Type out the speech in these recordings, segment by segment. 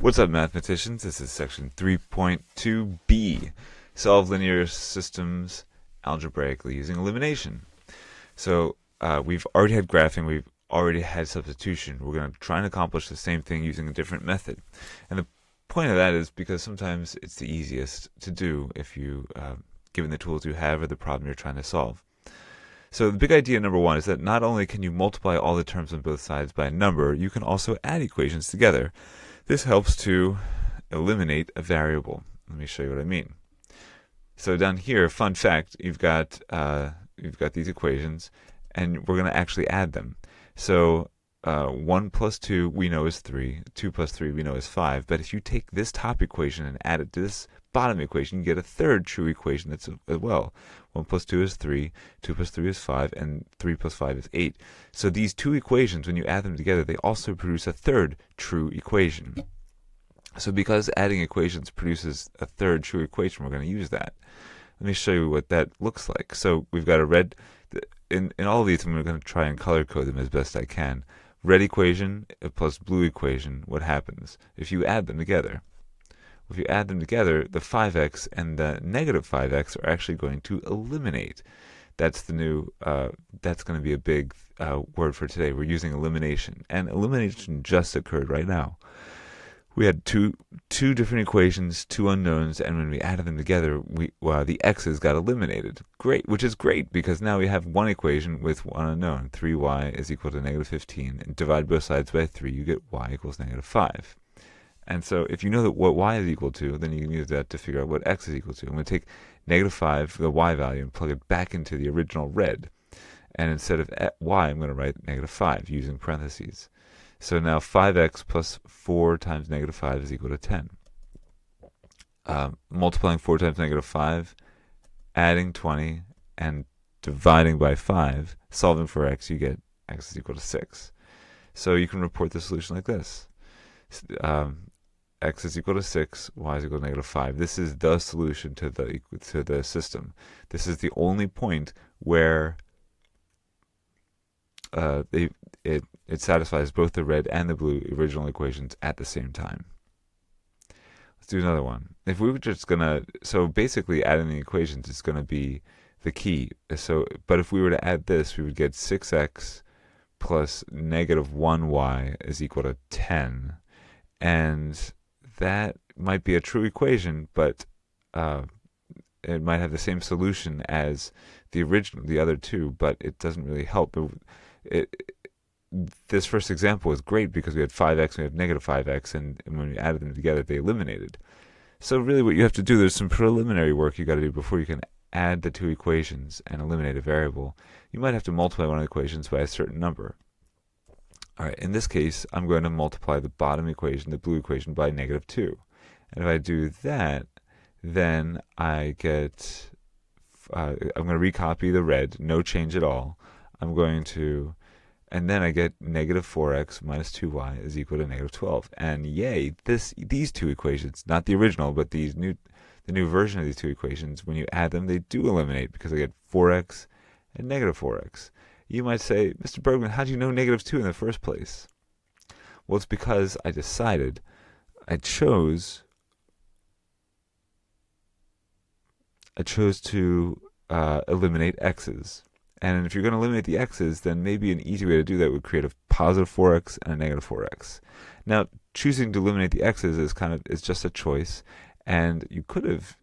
What's up, mathematicians? This is section 3.2b. Solve linear systems algebraically using elimination. So we've already had graphing, we've already had substitution. We're going to try and accomplish the same thing using a different method. And the point of that is because sometimes it's the easiest to do if you, given the tools you have or the problem you're trying to solve. So the big idea number one is that not only can you multiply all the terms on both sides by a number, you can also add equations together. This helps to eliminate a variable. Let me show you what I mean. So down here, fun fact, you've got these equations, and we're going to actually add them. So 1 plus 2 we know is 3, 2 plus 3 we know is 5, but if you take this top equation and add it to this bottom equation, you get a third true equation that's as well. 1 plus 2 is 3, 2 plus 3 is 5, and 3 plus 5 is 8. So these two equations, when you add them together, they also produce a third true equation. So because adding equations produces a third true equation, we're going to use that. Let me show you what that looks like. So we've got a red, in all of these I'm going to try and color code them as best I can. Red equation plus blue equation, what happens if you add them together? If you add them together, the 5x and the negative 5x are actually going to eliminate. That's the new, that's going to be a big word for today. We're using elimination. And elimination just occurred right now. We had two different equations, two unknowns, and when we added them together, the x's got eliminated. Great, which is great because now we have one equation with one unknown. 3y is equal to negative 15. And divide both sides by 3, you get y equals negative 5. And so if you know that what y is equal to, then you can use that to figure out what x is equal to. I'm going to take negative 5, the y value, and plug it back into the original red. And instead of y, I'm going to write negative 5 using parentheses. So now 5x plus 4 times negative 5 is equal to 10. Multiplying 4 times negative 5, adding 20, and dividing by 5, solving for x, you get x is equal to 6. So you can report the solution like this. X is equal to 6, y is equal to negative 5. This is the solution to the system. This is the only point where it satisfies both the red and the blue original equations at the same time. Let's do another one. If we were just gonna, so basically adding the equations is gonna be the key. So, but if we were to add this, we would get 6x plus negative 1y is equal to 10. And that might be a true equation, but it might have the same solution as the other two, but it doesn't really help. This first example was great because we had 5x, we have negative 5x, and when we added them together, they eliminated. So really what you have to do, there's some preliminary work you got to do before you can add the two equations and eliminate a variable. You might have to multiply one of the equations by a certain number. All right, in this case, I'm going to multiply the bottom equation, the blue equation, by negative 2. And if I do that, then I get, I'm going to recopy the red, no change at all. I'm going to, and then I get negative 4x minus 2y is equal to negative 12. And yay, these two equations, not the original, but the new version of these two equations, when you add them, they do eliminate because I get 4x and negative 4x. You might say, Mr. Bergman, how do you know negative 2 in the first place? Well, it's because I chose to eliminate x's. And if you're going to eliminate the x's, then maybe an easy way to do that would create a positive 4x and a negative 4x. Now, choosing to eliminate the x's is just a choice, and you could have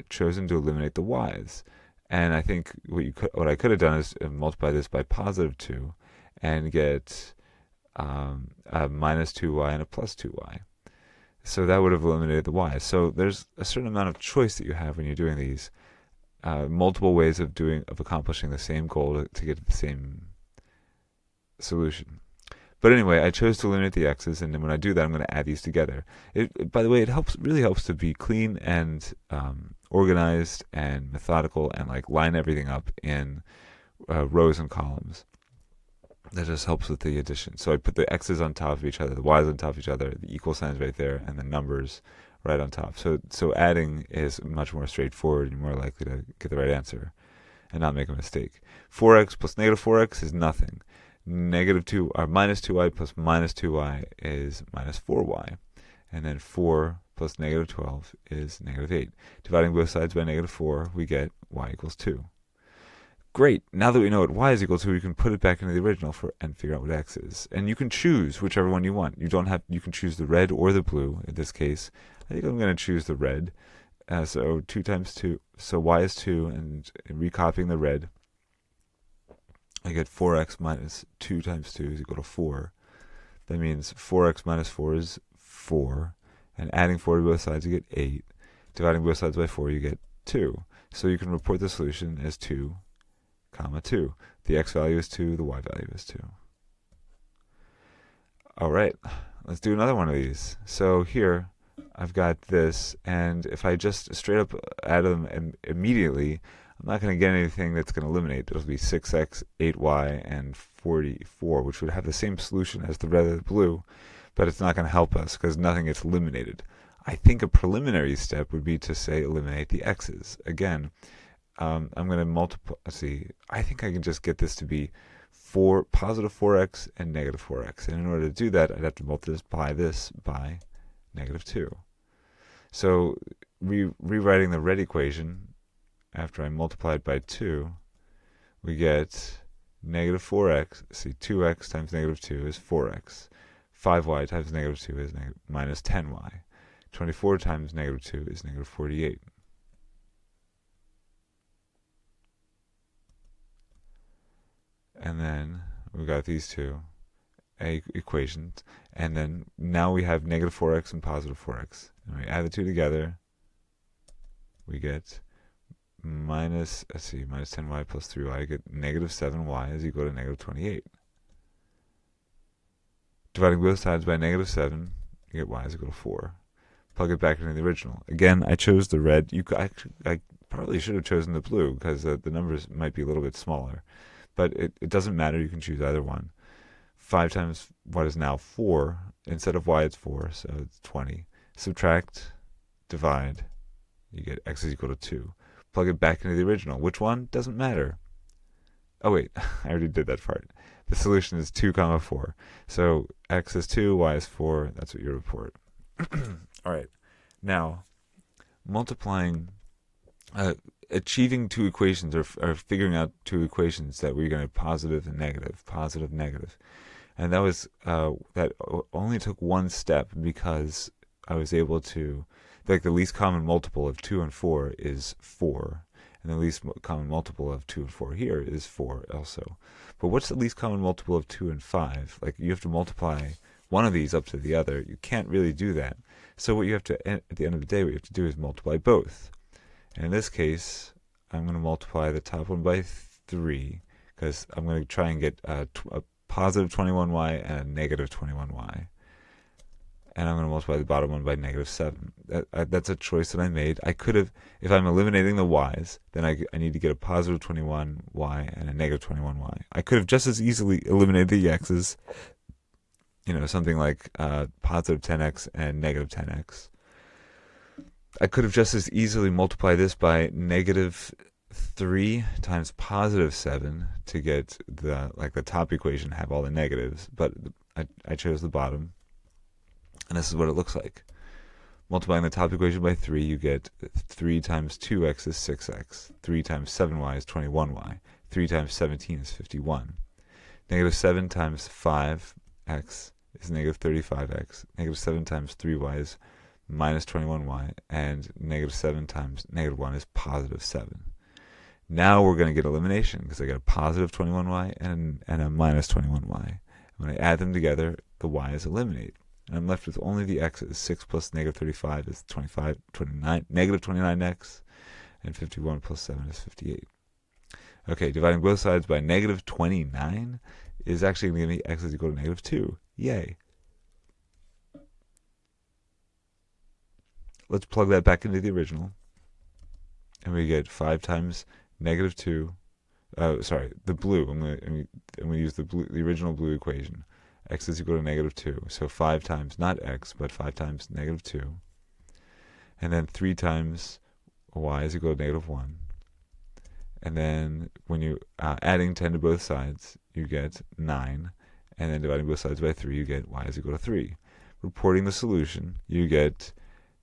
chosen to eliminate the y's. And I think what I could have done is multiply this by positive 2 and get a minus 2y and a plus 2y. So that would have eliminated the y. So there's a certain amount of choice that you have when you're doing these. Multiple ways of accomplishing the same goal to get to the same solution. But anyway, I chose to eliminate the x's, and then when I do that, I'm going to add these together. By the way, it really helps to be clean and organized and methodical and like line everything up in rows and columns. That just helps with the addition. So I put the x's on top of each other, the y's on top of each other, the equal signs right there, and the numbers right on top. So adding is much more straightforward. You're more likely to get the right answer and not make a mistake. 4x plus negative 4x is nothing. Negative 2 or minus 2y plus minus 2y is minus 4y. And then 4 plus negative 12 is negative 8. Dividing both sides by negative 4, we get y equals 2. Great. Now that we know what y is equal to, we can put it back into the original and figure out what x is. And you can choose whichever one you want. You can choose the red or the blue. In this case, I think I'm going to choose the red. So 2 times 2, so y is 2, and recopying the red, I get 4x minus 2 times 2 is equal to 4. That means 4x minus 4 is 4. And adding 4 to both sides, you get 8. Dividing both sides by 4, you get 2. So you can report the solution as 2, comma 2. The x value is 2, the y value is 2. All right, let's do another one of these. So here, I've got this, and if I just straight up add them immediately, I'm not going to get anything that's going to eliminate. It'll be 6x, 8y, and 44, which would have the same solution as the red or the blue, but it's not going to help us because nothing gets eliminated. I think a preliminary step would be to say eliminate the x's. Again, I'm going to multiply. Let's see. I think I can just get this to be positive 4x and negative 4x. And in order to do that, I'd have to multiply this by negative 2. So rewriting the red equation, after I multiply it by 2, we get negative 4x. See, 2x times negative 2 is 4x. 5y times negative 2 is minus 10y. 24 times negative 2 is negative 48. And then we got these two equations. And then now we have negative 4x and positive 4x. And we add the two together. We get minus 10y plus 3y. I get negative 7y is equal to negative 28. Dividing both sides by negative 7, you get y is equal to 4. Plug it back into the original. Again, I chose the red. I probably should have chosen the blue because the numbers might be a little bit smaller. But it doesn't matter. You can choose either one. 5 times what is now 4. Instead of y, it's 4, so it's 20. Subtract, divide. You get x is equal to 2. Plug it back into the original. Which one? Doesn't matter. Oh, wait. I already did that part. The solution is 2 comma 4. So x is 2, y is 4. That's what you report. All right. Now, multiplying, achieving two equations, or figuring out two equations that we're going to have positive and negative, positive, negative. And that was, that only took one step because I was able to, like the least common multiple of 2 and 4 is 4. And the least common multiple of 2 and 4 here is 4 also. But what's the least common multiple of 2 and 5? Like you have to multiply one of these up to the other. You can't really do that. So what you have to, at the end of the day, what you have to do is multiply both. And in this case, I'm going to multiply the top one by 3 because I'm going to try and get a positive 21y and a negative 21y. And I'm going to multiply the bottom one by negative 7. That's a choice that I made. I could have, if I'm eliminating the y's, then I need to get a positive 21y and a negative 21y. I could have just as easily eliminated the x's, something like positive 10x and negative 10x. I could have just as easily multiplied this by negative 3 times positive 7 to get the top equation, have all the negatives, but I chose the bottom. And this is what it looks like. Multiplying the top equation by 3, you get 3 times 2x is 6x. 3 times 7y is 21y. 3 times 17 is 51. Negative 7 times 5x is negative 35x. Negative 7 times 3y is minus 21y. And negative 7 times negative 1 is positive 7. Now we're going to get elimination because I got a positive 21y and a minus 21y. When I add them together, the y's eliminate. And I'm left with only the x's. 6 plus negative 35 is 29, negative 29x, and 51 plus 7 is 58. Okay, dividing both sides by negative 29 is actually going to give me x is equal to negative 2. Yay. Let's plug that back into the original. And we get 5 times negative 2. The blue. I'm going to use the original blue equation. X is equal to negative 2. So 5 times, not x, but 5 times negative 2. And then 3 times y is equal to negative 1. And then when you adding 10 to both sides, you get 9. And then dividing both sides by 3, you get y is equal to 3. reporting the solution, you get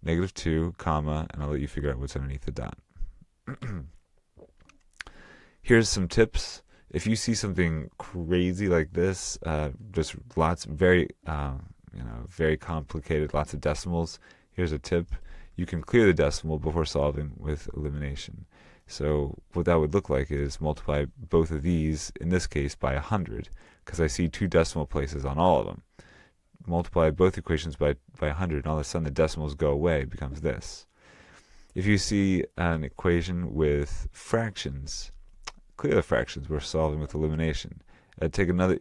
-2, comma, and I'll let you figure out what's underneath the dot. Here's some tips. If you see something crazy like this, just lots, very complicated, lots of decimals, here's a tip. You can clear the decimal before solving with elimination. So what that would look like is multiply both of these, in this case, by 100, because I see 2 decimal places on all of them. Multiply both equations by 100, and all of a sudden the decimals go away. It becomes this. If you see an equation with fractions, clear the fractions. We're solving with elimination. Take another,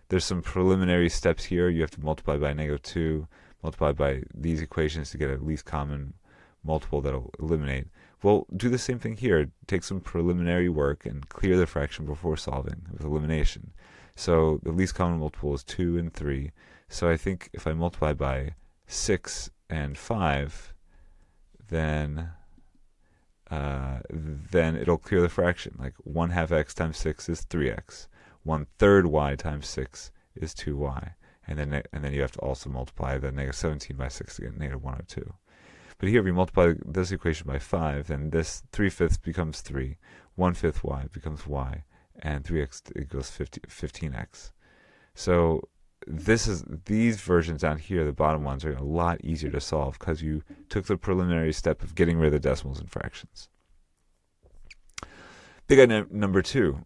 there's some preliminary steps here. You have to multiply by -2, multiply by these equations to get a least common multiple that'll eliminate. Well, do the same thing here. Take some preliminary work and clear the fraction before solving with elimination. So the least common multiple is 2 and 3. So I think if I multiply by 6 and 5, then it'll clear the fraction. Like 1/2 x times 6 is 3x. 1/3 y times 6 is 2y. And then you have to also multiply the -17 by 6 to get -102. But here, if you multiply this equation by 5, then this 3/5 becomes 3, 1/5 y becomes y, and 3x equals 15x. So these versions down here, the bottom ones, are a lot easier to solve because you took the preliminary step of getting rid of the decimals and fractions. Big idea number 2.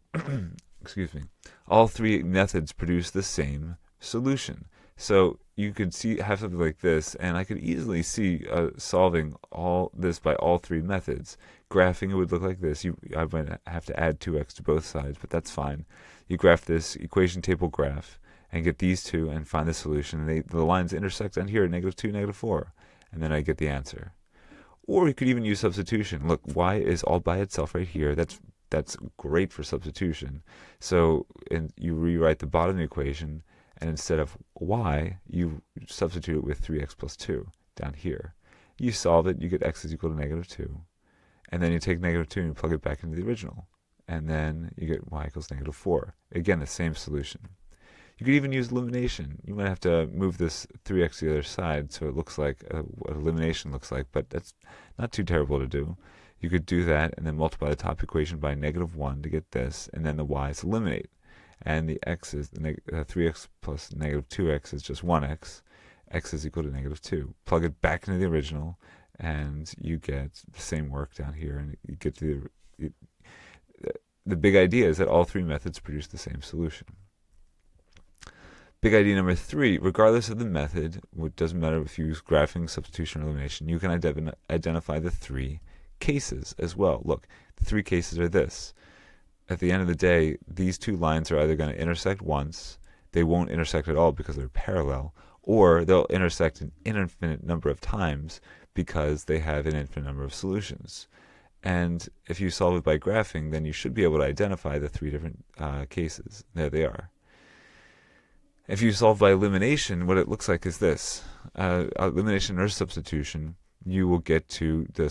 Excuse me. All 3 methods produce the same solution. So you could have something like this, and I could easily see solving all this by all 3 methods. Graphing, it would look like this. I might have to add 2x to both sides, but that's fine. You graph this equation table graph and get these two and find the solution. And the lines intersect on here, -2, -4, and then I get the answer. Or you could even use substitution. Look, y is all by itself right here. That's great for substitution. So you rewrite the bottom equation, and instead of y, you substitute it with 3x plus 2 down here. You solve it, you get x is equal to -2. And then you take -2 and you plug it back into the original. And then you get y equals -4. Again, the same solution. You could even use elimination. You might have to move this 3x to the other side so it looks like what elimination looks like, but that's not too terrible to do. You could do that and then multiply the top equation by -1 to get this, and then the y's eliminate. And the x is 3x plus -2x is just 1x. X is equal to -2. Plug it back into the original, and you get the same work down here. And you get to the big idea is that all 3 methods produce the same solution. Big idea number 3, regardless of the method, it doesn't matter if you use graphing, substitution, or elimination, you can identify the 3 cases as well. Look, the 3 cases are this. At the end of the day, these 2 lines are either going to intersect once, they won't intersect at all because they're parallel, or they'll intersect an infinite number of times because they have an infinite number of solutions. And if you solve it by graphing, then you should be able to identify the 3 different cases. There they are. If you solve by elimination, what it looks like is this. Elimination or substitution, you will get to the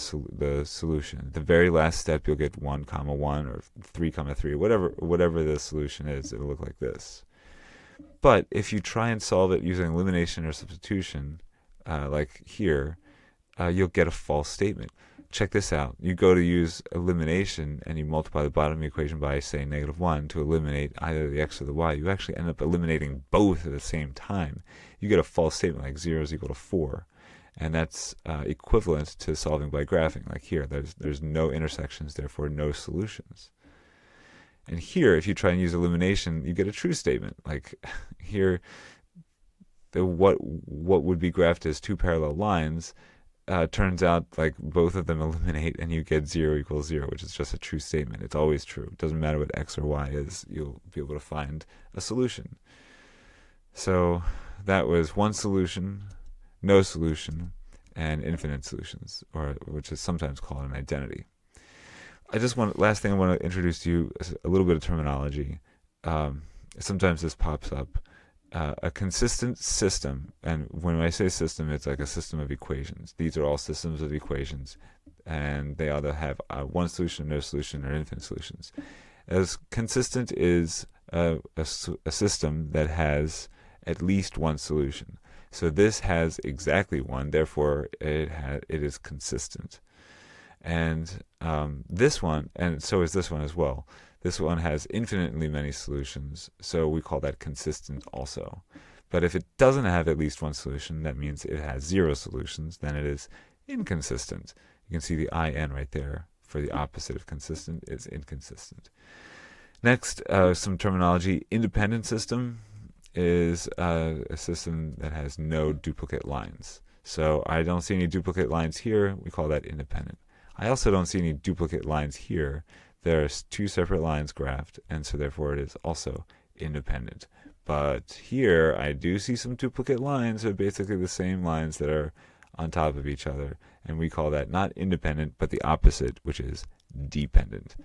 solution. The very last step, you'll get 1, 1, or 3, 3, whatever the solution is, it'll look like this. But if you try and solve it using elimination or substitution, like here, you'll get a false statement. Check this out. You go to use elimination and you multiply the bottom equation by, say, -1 to eliminate either the x or the y. You actually end up eliminating both at the same time. You get a false statement like 0 is equal to 4. And that's equivalent to solving by graphing. Like here, there's no intersections, therefore no solutions. And here, if you try and use elimination, you get a true statement. Like here, what would be graphed as 2 parallel lines turns out like both of them eliminate, and you get 0 equals 0, which is just a true statement. It's always true. It doesn't matter what x or y is. You'll be able to find a solution. So that was one solution, no solution, and infinite solutions, or which is sometimes called an identity. Last thing I want to introduce to you is a little bit of terminology. Sometimes this pops up. A consistent system, and when I say system, it's like a system of equations. These are all systems of equations, and they either have one solution, no solution, or infinite solutions. As consistent is a system that has at least one solution. So this has exactly one, therefore it is consistent. And this one, and so is this one as well. This one has infinitely many solutions, so we call that consistent also. But if it doesn't have at least one solution, that means it has 0 solutions, then it is inconsistent. You can see the IN right there for the opposite of consistent is inconsistent. Next, some terminology. Independent system is a system that has no duplicate lines. So I don't see any duplicate lines here. We call that independent. I also don't see any duplicate lines here. There's 2 separate lines graphed, and so therefore it is also independent. But here I do see some duplicate lines, so basically the same lines that are on top of each other, and we call that not independent, but the opposite, which is dependent.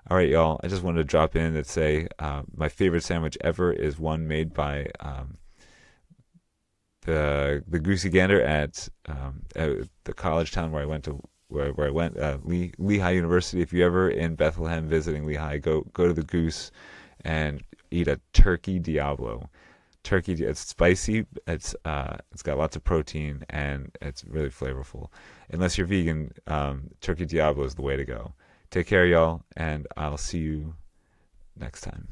All right, y'all, I just wanted to drop in and say my favorite sandwich ever is one made by the Goosey Gander at the college town where I went to. Where I went, Lehigh University. If you ever in Bethlehem visiting Lehigh, go to the Goose and eat a turkey Diablo. Turkey, it's spicy. It's got lots of protein and it's really flavorful. Unless you're vegan, turkey Diablo is the way to go. Take care, y'all, and I'll see you next time.